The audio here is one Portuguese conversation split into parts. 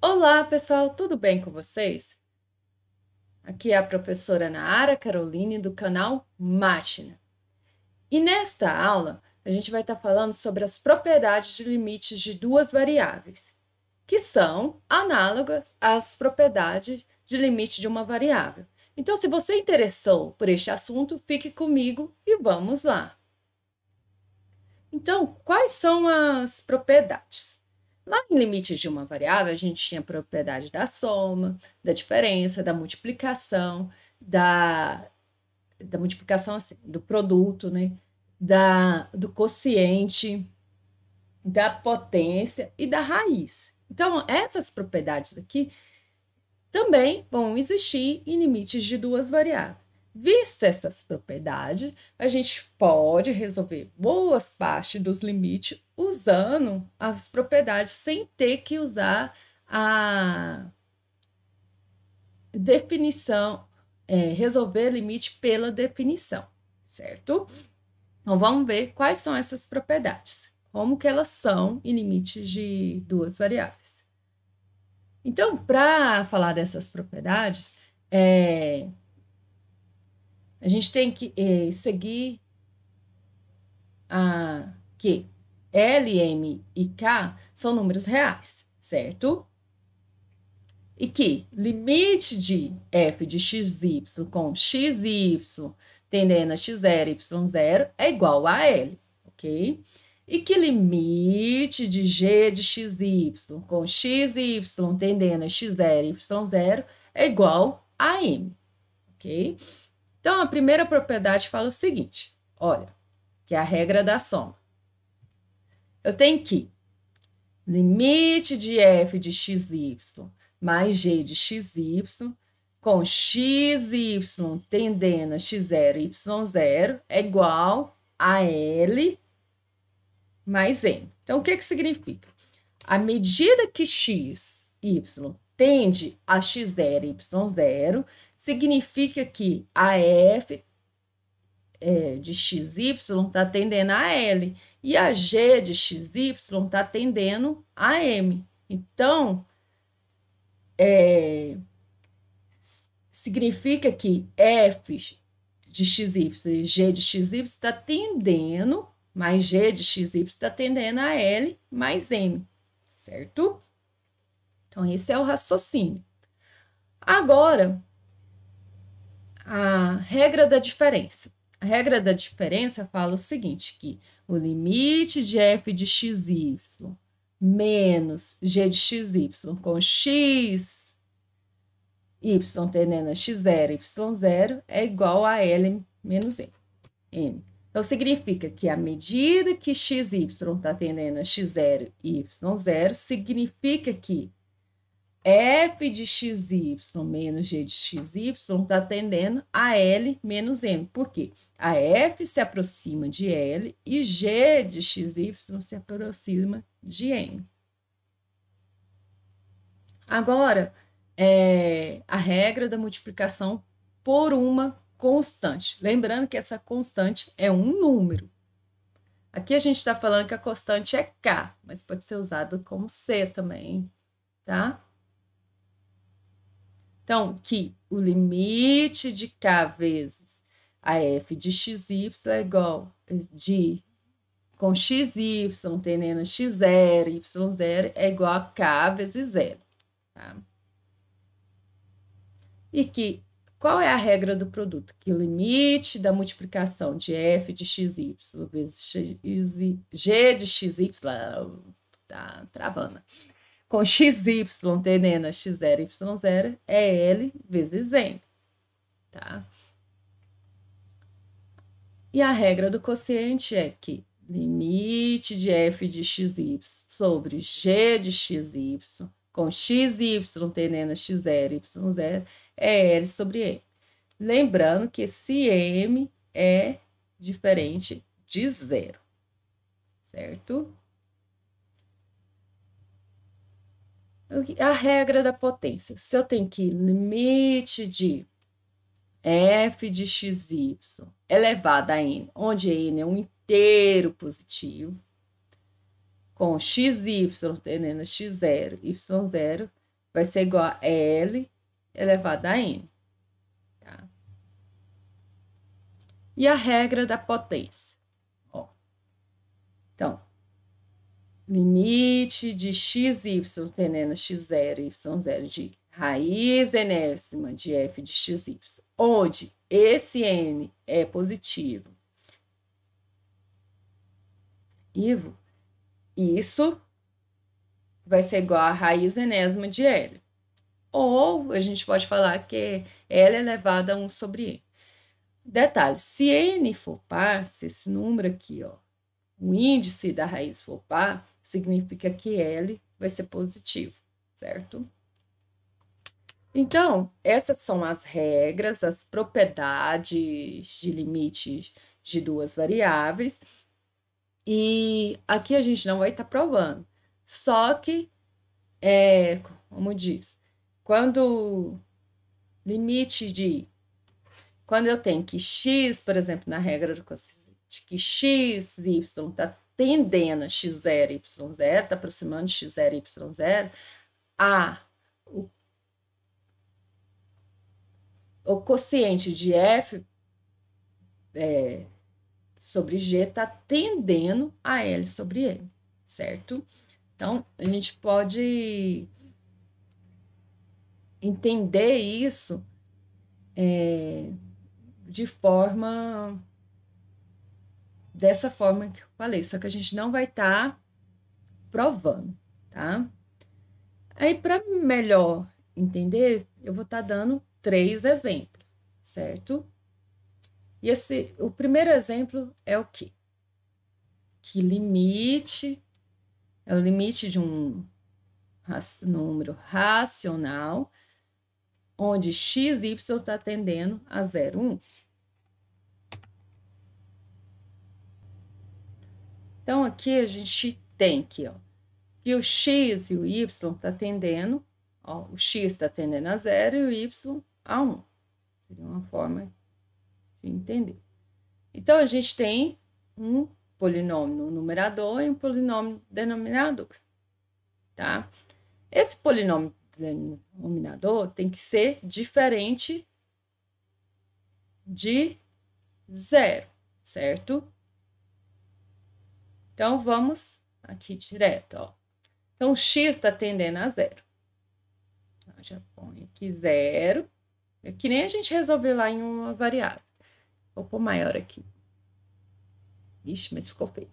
Olá, pessoal, tudo bem com vocês? Aqui é a professora Nara Caroline do canal Máquina. E nesta aula, a gente vai estar falando sobre as propriedades de limites de duas variáveis, que são análogas às propriedades de limite de uma variável. Então, se você interessou por este assunto, fique comigo e vamos lá. Então, quais são as propriedades? Lá em limites de uma variável, a gente tinha a propriedade da soma, da diferença, da multiplicação, da multiplicação assim, do produto, né? Do quociente, da potência e da raiz. Então, essas propriedades aqui também vão existir em limites de duas variáveis. Visto essas propriedades, a gente pode resolver boas partes dos limites usando as propriedades sem ter que usar a definição, resolver limite pela definição, certo? Então, vamos ver quais são essas propriedades, como que elas são em limites de duas variáveis. Então, para falar dessas propriedades, a gente tem que seguir que L, M e K são números reais, certo? E que limite de f de xy com xy tendendo a x0, y0 é igual a L, ok? E que limite de g de xy com xy tendendo a x0, y0 é igual a M, ok? Então, a primeira propriedade fala o seguinte, olha, que é a regra da soma. Eu tenho que limite de f de xy mais g de xy com xy tendendo a x0, y0 é igual a L mais M. Então, o que significa? À medida que x, y tende a x0, y0, significa que a f de xy está tendendo a L e a g de xy está tendendo a M. Então, significa que f de xy e g de xy está tendendo, mais g de xy está tendendo a L mais M, certo? Então, esse é o raciocínio. Agora, a regra da diferença. A regra da diferença fala o seguinte, que o limite de f de xy menos g de xy com x, y tendendo a x0, y0 é igual a L menos M. Então, significa que à medida que xy está tendendo a x0 e y0, significa que f de xy menos g de xy está tendendo a L menos M. Por quê? A f se aproxima de L e g de xy se aproxima de M. Agora, a regra da multiplicação por uma constante. Lembrando que essa constante é um número. Aqui a gente está falando que a constante é K, mas pode ser usado como C também, tá? Então, que o limite de K vezes a f de xy é igual de com xy tendendo a x0, y0 é igual a K vezes 0. Tá? E que qual é a regra do produto? Que o limite da multiplicação de f de xy vezes g de xy, tá travando, com xy tendendo a x0, y0 é L vezes M, tá? E a regra do quociente é que limite de f de xy sobre g de xy com xy tendendo a x0, y0 é L sobre M. Lembrando que esse M é diferente de zero, certo? A regra da potência. Se eu tenho que limite de f de xy elevado a n, onde n é um inteiro positivo, com xy tendendo a x0, y0 vai ser igual a L elevado a N, tá? E a regra da potência, ó. Então, limite de xy tendendo a x0, y0 de raiz enésima de f de xy, onde esse n é positivo. Isso vai ser igual a raiz enésima de L. Ou a gente pode falar que L elevado a 1 sobre N. Detalhe, se N for par, se esse número aqui, ó, o índice da raiz for par, significa que L vai ser positivo, certo? Então, essas são as regras, as propriedades de limite de duas variáveis. E aqui a gente não vai estar provando. Só que, como diz, quando limite de... Quando eu tenho que x, por exemplo, na regra do coeficiente, que x, y está tendendo a x0, y0, está aproximando de x0, y0, o quociente de f sobre g está tendendo a L sobre N, certo? Então, a gente pode entender isso dessa forma que eu falei, só que a gente não vai estar provando, tá? Aí, para melhor entender, eu vou estar dando 3 exemplos, certo? E o primeiro exemplo é o quê? Que é o limite de um número racional, onde x, y está tendendo a 0, 1. Então, aqui a gente tem que, ó, que o x e o y está tendendo, ó, o x está tendendo a 0 e o y a 1. Seria uma forma de entender. Então, a gente tem um polinômio no numerador e um polinômio no denominador, tá? Esse polinômio denominador tem que ser diferente de 0, certo? Então, vamos aqui direto, ó. Então, x está tendendo a 0. Eu já põe aqui 0. É que nem a gente resolveu lá em uma variável. Vou pôr maior aqui. Ixi, mas ficou feio.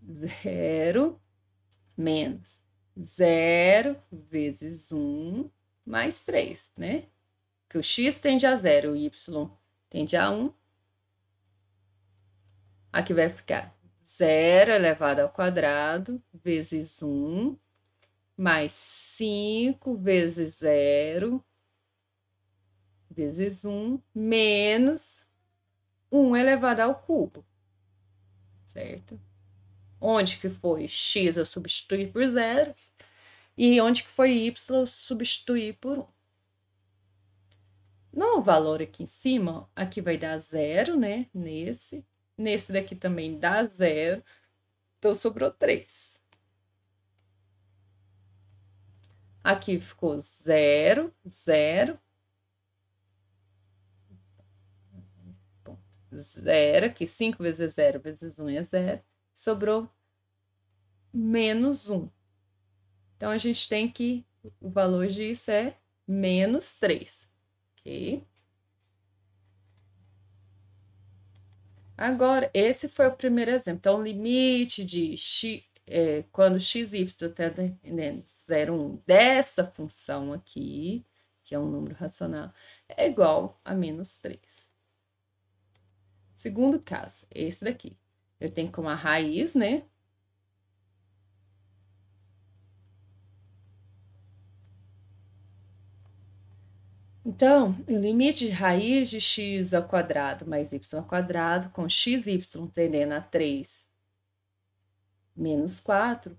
0 menos 0 vezes 1 mais 3, né? Que o x tende a 0, o y tende a 1. Aqui vai ficar 0 elevado ao quadrado vezes 1 mais 5 vezes 0 vezes 1 menos 1 elevado ao cubo, certo? Onde que foi x eu substituí por 0 e onde que foi y eu substituí por 1. No valor aqui em cima, aqui vai dar 0, né? Nesse daqui também dá 0, então sobrou 3. Aqui ficou 0, 0. 0, aqui 5 vezes 0 vezes 1 é 0, sobrou menos 1. Então, a gente tem que, o valor disso é menos 3, ok? Agora, esse foi o primeiro exemplo. Então, o limite de x, quando x, y está tendendo 0, 1 dessa função aqui, que é um número racional, é igual a menos 3. Segundo caso, esse daqui. Eu tenho como a raiz, né? Então, o limite de raiz de x ao quadrado mais y ao quadrado, com x e y tendendo a 3 menos 4,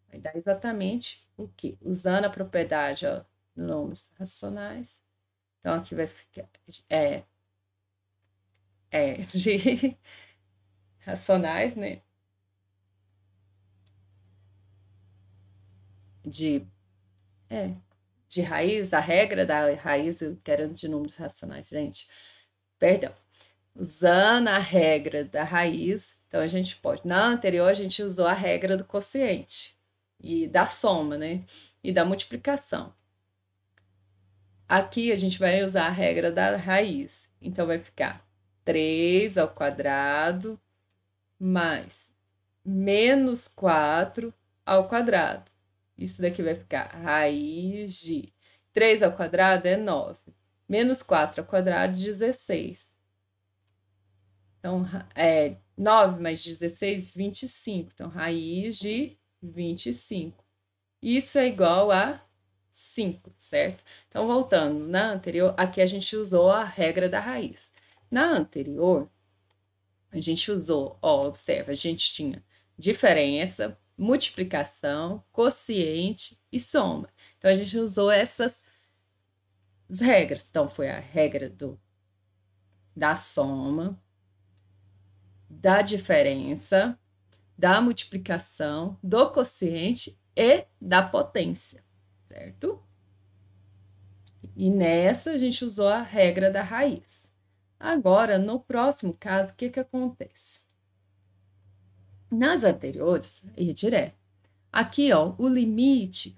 vai dar exatamente o quê? Usando a propriedade, ó, números racionais. Então, aqui vai ficar... de racionais, né? de raiz, a regra da raiz, eu quero de números racionais, gente, perdão. Usando a regra da raiz, então a gente pode. Na anterior, a gente usou a regra do quociente e da soma, né? E da multiplicação. Aqui a gente vai usar a regra da raiz. Então vai ficar 3 ao quadrado mais menos 4 ao quadrado. Isso daqui vai ficar raiz de 3 ao quadrado é 9. Menos 4 ao quadrado, 16. Então, 9 mais 16, 25. Então, raiz de 25. Isso é igual a 5, certo? Então, voltando, na anterior, aqui a gente usou a regra da raiz. Na anterior, a gente usou, ó, observa, a gente tinha diferença, multiplicação, quociente e soma. Então, a gente usou essas regras. Então, foi a regra da soma, da diferença, da multiplicação, do quociente e da potência, certo? E nessa a gente usou a regra da raiz. Agora, no próximo caso, o que que acontece? Nas anteriores, ia direto. Aqui, ó, o limite,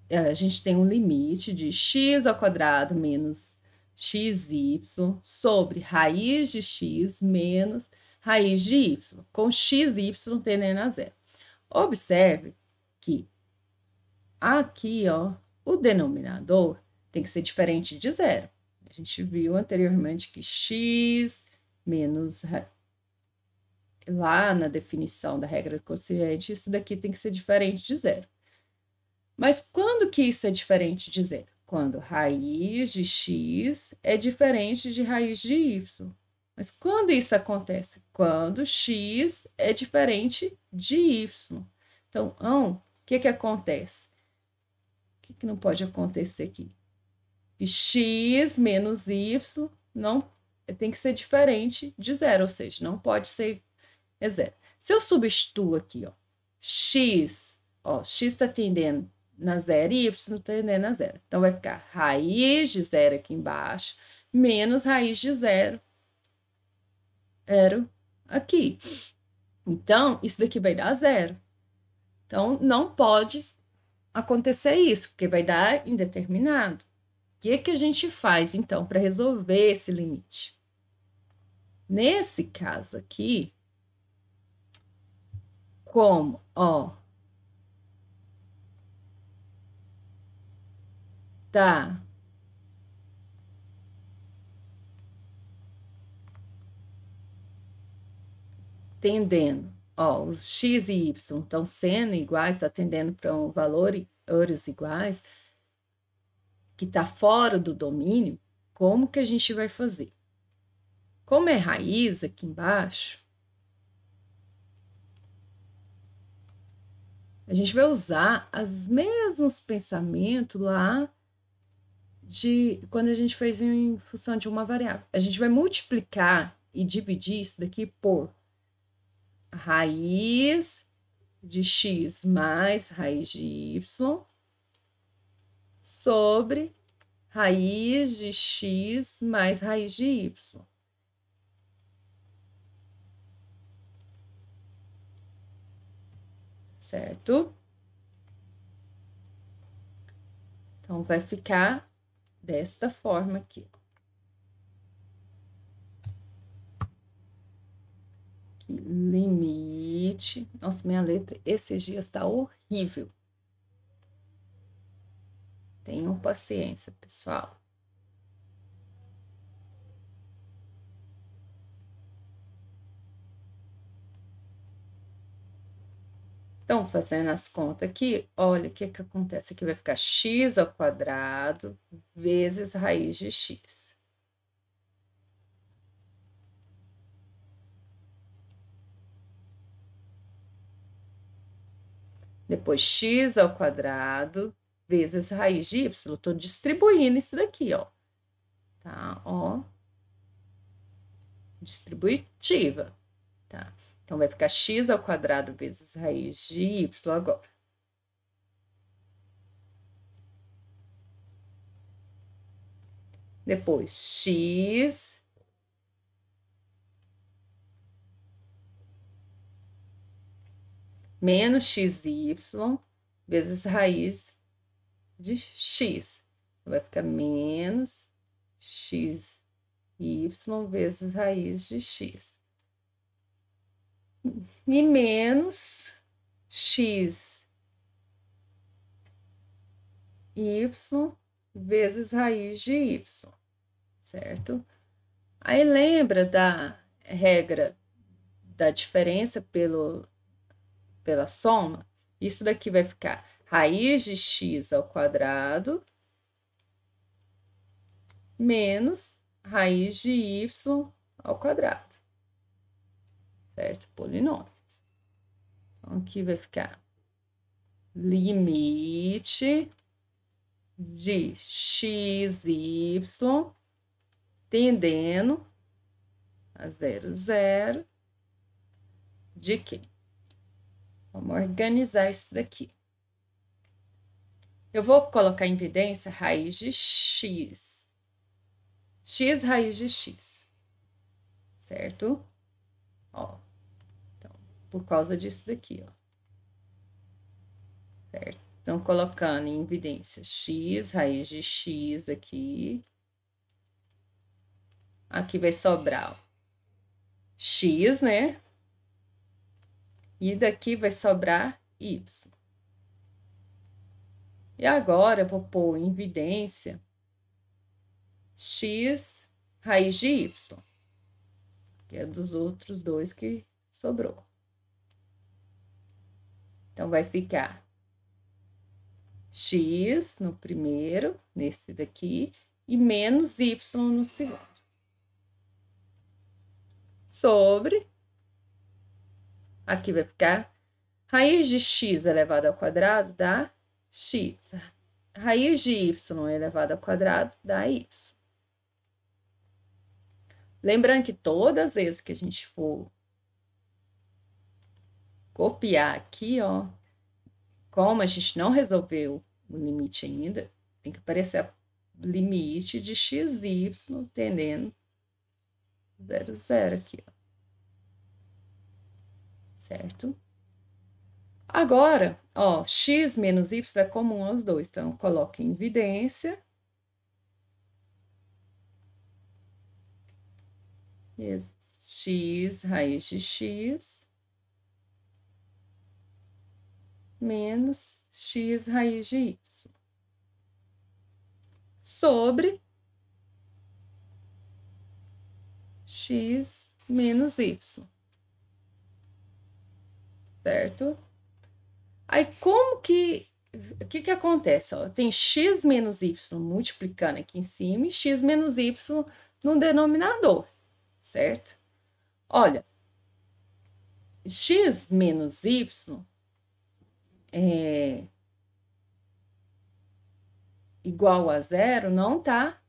a gente tem um limite de x ao quadrado menos xy sobre raiz de x menos raiz de y, com x e y tendendo a zero. Observe que aqui, ó, o denominador tem que ser diferente de zero. A gente viu anteriormente que x menos, lá na definição da regra do quociente, isso daqui tem que ser diferente de zero. Mas quando que isso é diferente de zero? Quando raiz de x é diferente de raiz de y. Mas quando isso acontece? Quando x é diferente de y. Então, o que que acontece? O que não pode acontecer aqui? E x menos y não tem que ser diferente de zero, ou seja, não pode ser zero. Se eu substituo aqui, ó, x está tendendo na zero e y está tendendo a zero. Então, vai ficar raiz de zero aqui embaixo, menos raiz de zero aqui. Então, isso daqui vai dar zero. Então, não pode acontecer isso, porque vai dar indeterminado. O que que a gente faz, então, para resolver esse limite? Nesse caso aqui, como, ó, tá tendendo, ó, os x e y estão sendo iguais, está tendendo para um valores iguais, que está fora do domínio, como que a gente vai fazer? Como é raiz aqui embaixo, a gente vai usar os mesmos pensamentos lá de quando a gente fez em função de uma variável. A gente vai multiplicar e dividir isso daqui por raiz de x mais raiz de y sobre raiz de x mais raiz de y. Certo? Então, vai ficar desta forma aqui. Limite. Nossa, minha letra esses dias está horrível. Tenham paciência, pessoal. Então, fazendo as contas aqui, olha o que que acontece. Aqui vai ficar x ao quadrado vezes raiz de x. Depois, x ao quadrado vezes raiz de y. Estou distribuindo isso daqui, ó. Tá, ó. Distributiva, tá? Então, vai ficar x ao quadrado vezes raiz de y agora. Depois, x menos xy vezes raiz de x. Vai ficar menos xy vezes raiz de x. E menos x vezes raiz de y, certo? Aí lembra da regra da diferença pela soma? Isso daqui vai ficar raiz de x ao quadrado menos raiz de y ao quadrado, certo? Polinômios. Então, aqui vai ficar limite de xy tendendo a 0,0 de quê? Vamos organizar isso daqui. Eu vou colocar em evidência raiz de x. X raiz de x. Certo? Ó. Então, por causa disso daqui, ó. Certo? Então, colocando em evidência x raiz de x aqui. Aqui vai sobrar, ó, x, né? E daqui vai sobrar y. E agora eu vou pôr em evidência x raiz de y, que é dos outros dois que sobrou. Então, vai ficar x no primeiro, nesse daqui, e menos y no segundo. Sobre, aqui vai ficar raiz de x elevado ao quadrado dá x. Raiz de y elevado ao quadrado dá y. Lembrando que todas as vezes que a gente for copiar aqui, ó, como a gente não resolveu o limite ainda, tem que aparecer o limite de xy tendendo 0,0 aqui, ó. Certo? Agora, ó, x menos y é comum aos dois, então eu coloco em evidência. X raiz de x menos x raiz de y sobre x menos y, certo? Aí, como que... O que acontece? Ó, tem x menos y multiplicando aqui em cima e x menos y no denominador, certo? Olha, x menos y é igual a 0 não tá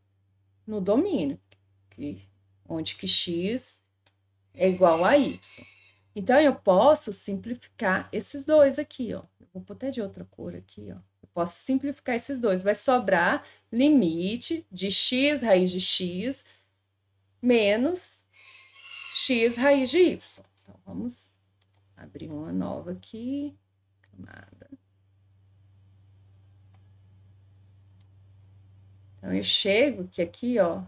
no domínio, onde que x é igual a y. Então, eu posso simplificar esses dois aqui, ó. Eu vou botar de outra cor aqui, ó. Eu posso simplificar esses dois. Vai sobrar limite de x raiz de x menos x raiz de y. Então, vamos abrir uma nova aqui. Camada. Então, eu chego que aqui, ó,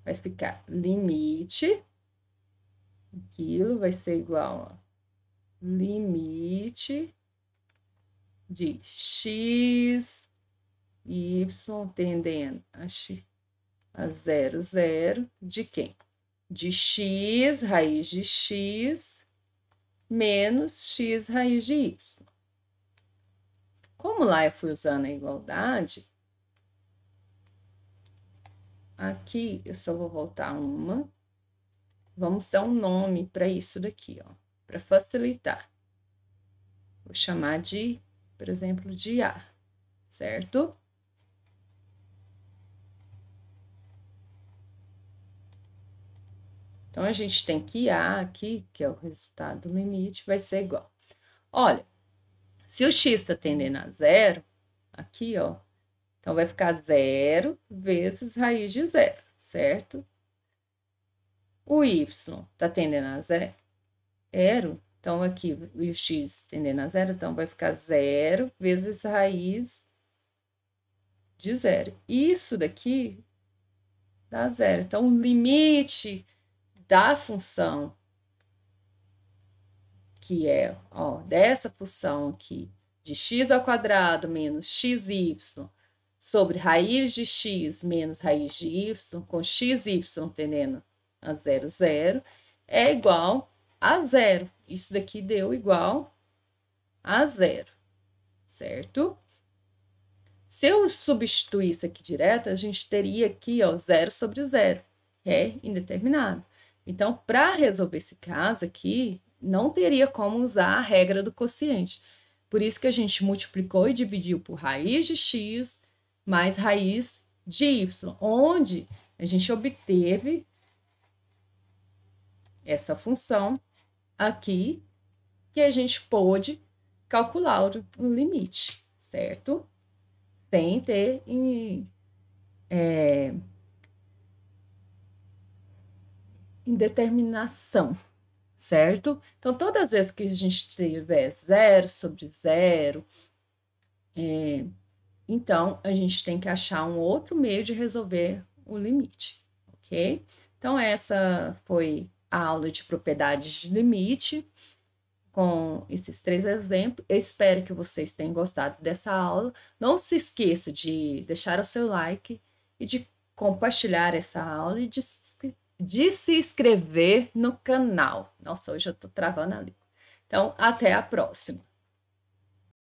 vai ficar limite... Aquilo vai ser igual a limite de x, y tendendo a 0,0 de quem? De x raiz de x menos x raiz de y. Como lá eu fui usando a igualdade, aqui eu só vou voltar uma. Vamos dar um nome para isso daqui, ó, para facilitar. Vou chamar de, por exemplo, de A, certo? Então, a gente tem que A aqui, que é o resultado do limite, vai ser igual. Olha, se o x está tendendo a 0, aqui, ó, Então, vai ficar 0 vezes raiz de 0, certo? O y está tendendo a 0, então aqui o x tendendo a 0, então vai ficar 0 vezes raiz de 0. Isso daqui dá 0. Então, o limite da função, que é, ó, dessa função aqui, de x ao quadrado menos xy sobre raiz de x menos raiz de y, com xy tendendo a 0, 0, é igual a 0. Isso daqui deu igual a 0, certo? Se eu substituir isso aqui direto, a gente teria aqui, ó, 0 sobre 0, é indeterminado. Então, para resolver esse caso aqui, não teria como usar a regra do quociente. Por isso que a gente multiplicou e dividiu por raiz de x mais raiz de y, onde a gente obteve essa função aqui, que a gente pôde calcular o limite, certo? Sem ter indeterminação, certo? Então, todas as vezes que a gente tiver 0 sobre 0, então, a gente tem que achar um outro meio de resolver o limite, ok? Então, essa foi a aula de propriedades de limite, com esses 3 exemplos. Eu espero que vocês tenham gostado dessa aula. Não se esqueça de deixar o seu like e de compartilhar essa aula e de se inscrever no canal. Nossa, hoje eu tô travando a língua. Então, até a próxima.